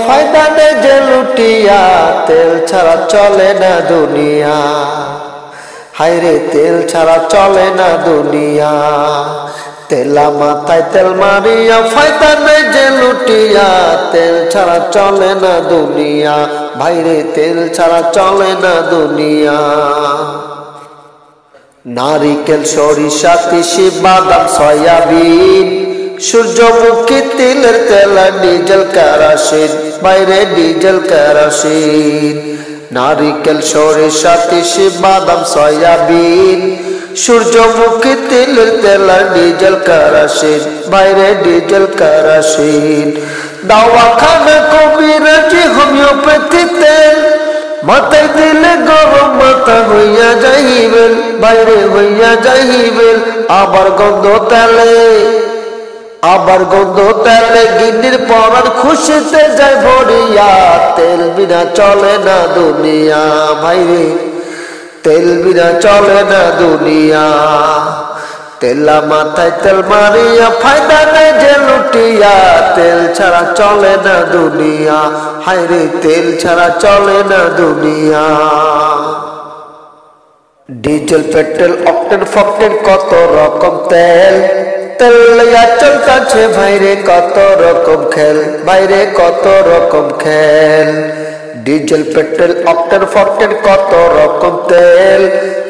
ফায়দা নেই যে লুটিয়া, তেল ছাড়া চলে না দুনিয়া। হায়রে তেল ছাড়া চলে না দুনিয়া। তেলা মাথায় তেল মারিয়া, ফায়দা নেই যে লুটিয়া, তেল ছাড়া চলে না দুনিয়া। ভাইরে তেল ছাড়া চলে না দুনিয়া। নারিকেল, সরিষা, তিসি, বাদাম, সয়াবিন, সূর্যমুখী, তিলের তেল, ডিজেল, কেরোসিন, বাইরে ডিজেল কেরোসিন। নারিকেল, সরিষা, তিসি, বাদাম, সয়াবিন, সূর্যমুখী, তিলের তেল, ডিজেল কেরোসিন, বাইরে ডিজেল কেরোসিন। দাওয়াখানা, কবিরাজি, হোমিওপ্যাথি তেল, মাথায় দিলে গরম মাথা হইয়া যাইবেল, বাইরে হইয়া যাইবেল। আবার গন্ধ তেলে গিন্নির পরাণ খুশিতে যায় ভরিয়া। তেল বিনা চলে না দুনিয়া, ভাইরে তেল বিনা চলে না দুনিয়া। তেলা মাথায় তেল মারিয়া, ফায়দা নেই যে লুটিয়া, তেল ছাড়া চলে না দুনিয়া। হায়রে তেল ছাড়া চলে না দুনিয়া। ডিজেল, পেট্রোল, অকটেন, ফকটেন, কত রকম তেল, তেল লইয়া চলতাছে ভাইরে কত রকম খেল, ভাইরে কত রকম খেল। ডিজেল, পেট্রোল, অকটেন, ফকটেন, কত রকম তেল,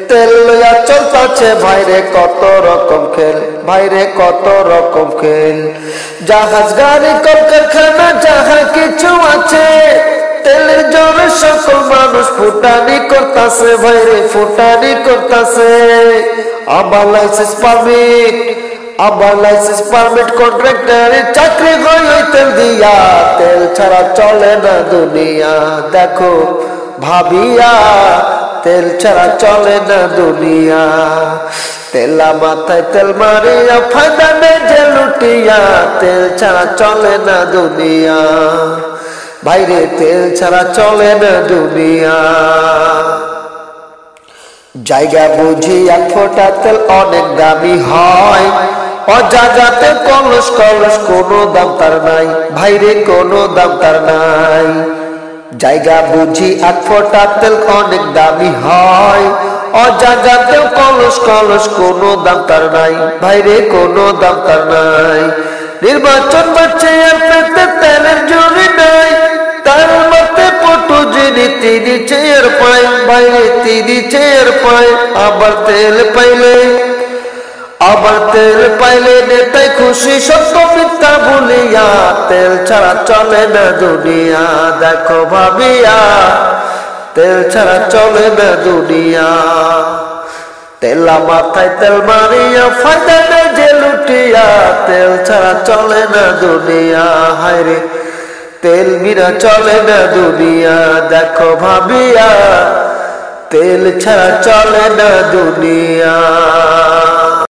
তেল লইয়া চলতাছে ভাইরে কত রকম খেল, ভাইরে কত রকম খেল। জাহাজ, গাড়ি, কলকারখানা, যাহা কিছু আছে, তেলের জোরে সকল মানুষ ফুটানি করতাছে, ভাইরে ফুটানি করতাছে। আবার লাইসেন্স পারমিট, কন্ট্রাক্টরের চাকরি হয় ওই তেল দিয়া। তেল ছাড়া চলে না দুনিয়া, দেখো ভাবিয়া, তেল ছাড়া চলে না দুনিয়া। তেলা মাথায় তেল মারিয়া, ফায়দা নেই যে লুটিয়া, তেল ছাড়া চলে না দুনিয়া। ভাইরে তেল ছাড়া চলে না দুনিয়া। জায়গা বুঝি এক ফোঁটা তেল অনেক দামি হয়, অজাগাতে কলস কলস কোনো দাম তার নাই, ভাইরে কোনো দাম তার নাই। জায়গা বুঝি এক ফোঁটা তেল অনেক দামি হয়, অজাগাতে কলস কলস কোনো দাম তার নাই, ভাইরে কোনো দাম তার নাই। নির্বাচন বাড়ছে আর পেতে তেলের জোরে নাই, তার মতে পটু যিনি তিনি চেয়ার পায়, বাইরে তিনি চেয়ার পায়। আবার তেল পাইলে নেতাই খুশি, সত্য মিথ্যা ভুলিয়া। তেল ছাড়া চলে না দুনিয়া, দেখো ভাবিয়া, তেল ছাড়া চলে না দুনিয়া। তেলা মাথায় তেল মারিয়া, ফায়দা নেই যে লুটিয়া, তেল ছাড়া চলে না দুনিয়া। হায়রে তেল বিনা চলে না দুনিয়া, দেখো ভাবিয়া, তেল ছাড়া চলে না দুনিয়া।